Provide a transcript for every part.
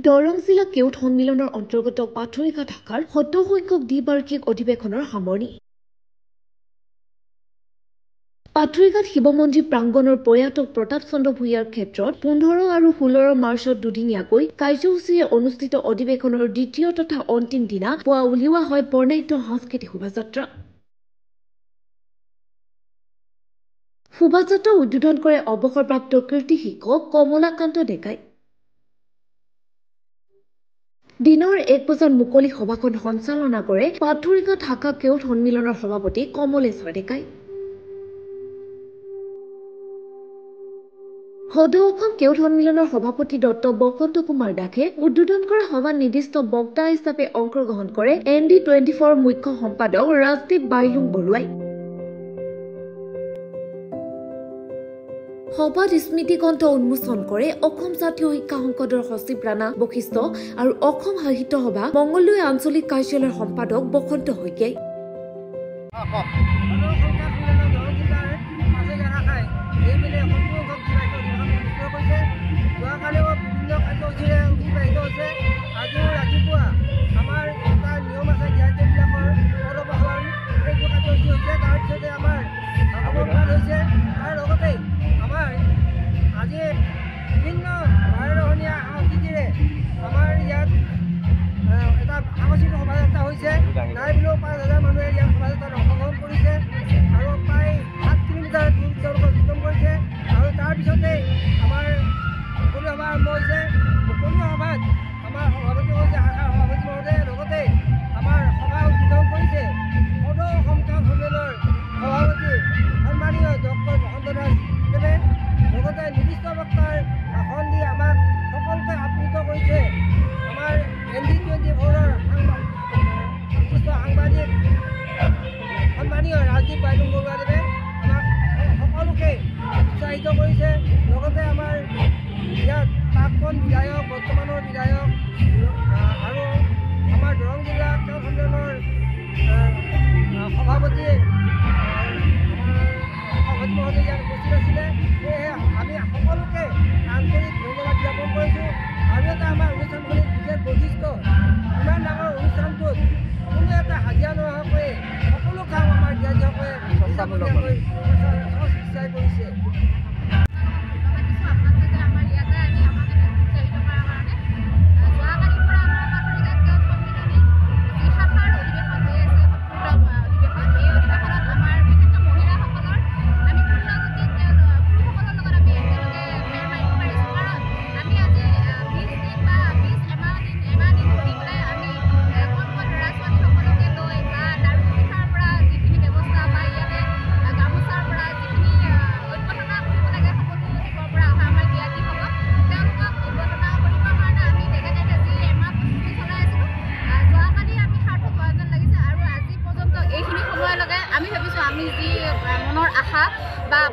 দৰং জিলা কেওট সন্মিলনৰ অন্তৰ্গত পাথৰিঘাট শাখাৰ ৭০ সংখ্যক দ্বিবাৰ্ষিক অধিৱেশনৰ সামৰণি। পাথৰিঘাট শিৱ মন্দিৰ প্ৰাংগণৰ প্ৰয়াত প্ৰতাপ চন্দ্ৰ ভূঞাৰ ক্ষেত্ৰত ১৫ আৰু ১৬ মাৰ্চত দুদিনীয়াকৈ কাৰ্যসূচীৰে অনুষ্ঠিত অধিৱেশনৰ দ্বিতীয় তথা অন্তিম দিনা পুৱা উলিওৱা হয় বৰ্ণাঢ্য সাংস্কৃতিক শোভাযাত্ৰা। শোভাযাত্ৰা উদ্বোধন কৰে অৱসৰপ্ৰাপ্ত কীৰ্তি শিক্ষক কমলাকান্ত ডেকাই। দিনৰ ১ বজাত মুকলি সভাখন সঞ্চালনা কৰে পাথৰিঘাট শাখা কেওট সন্মিলনৰ সভাপতি কমলেশ্বৰ ডেকাই। সদৌ অসম কেওট সন্মিলনৰ সভাপতি ডক্টৰ বসন্ত কুমাৰ দাসে উদ্বোধন কৰা সভাত নিৰ্দিষ্ট বক্তা হিচাপে অংশগ্ৰহণ কৰে ND24 মুখ্য সম্পাদক ৰাজদীপ বাইলুং বৰুৱাই। সভাত স্মৃতিগ্ৰন্থ উন্মোচন কৰে অসম জাতীয় শিক্ষা সংসদৰ সচিব ৰাণা বশিষ্ঠ আৰু অসম সাহিত্য সভা মংগলদৈ আঞ্চলিক কাৰ্যালয়ৰ সম্পাদক বসন্ত শইকীয়াই।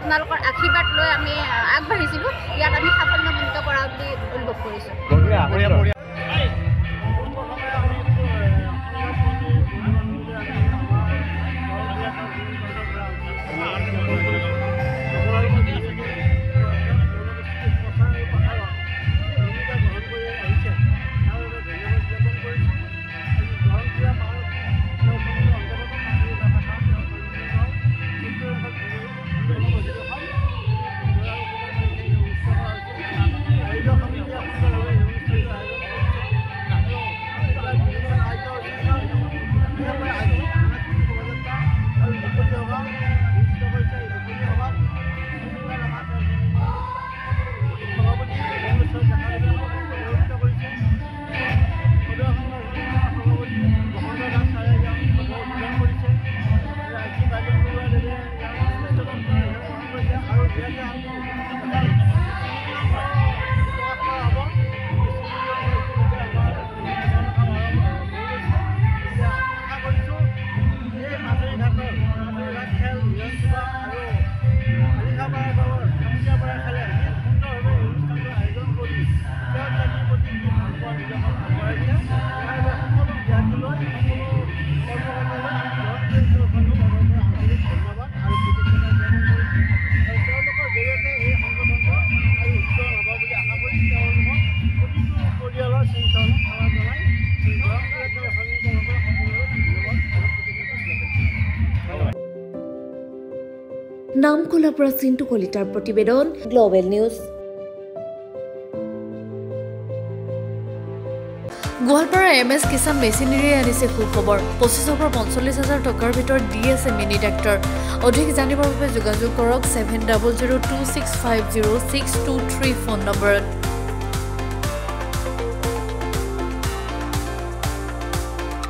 আপোনালোকৰ আশীৰ্বাদ লৈ আমি আগবাঢ়িছিলোঁ, ইয়াত আমি সাফল্যমণ্ডিত কৰা বুলি অনুভৱ কৰিছোঁ। নামকলাৰ পৰা চিন্তু কলিতাৰ প্ৰতিবেদন global news. Goalpara MS Kishan মেচিনেৰীয়ে আনিছে সুখবৰ। 25,000 পৰা 45,000 টকাৰ ভিতৰত দি আছে মিনি ট্ৰেক্টৰ। অধিক জানিবৰ বাবে যোগাযোগ কৰক 7002650623 ফোন নম্বৰত।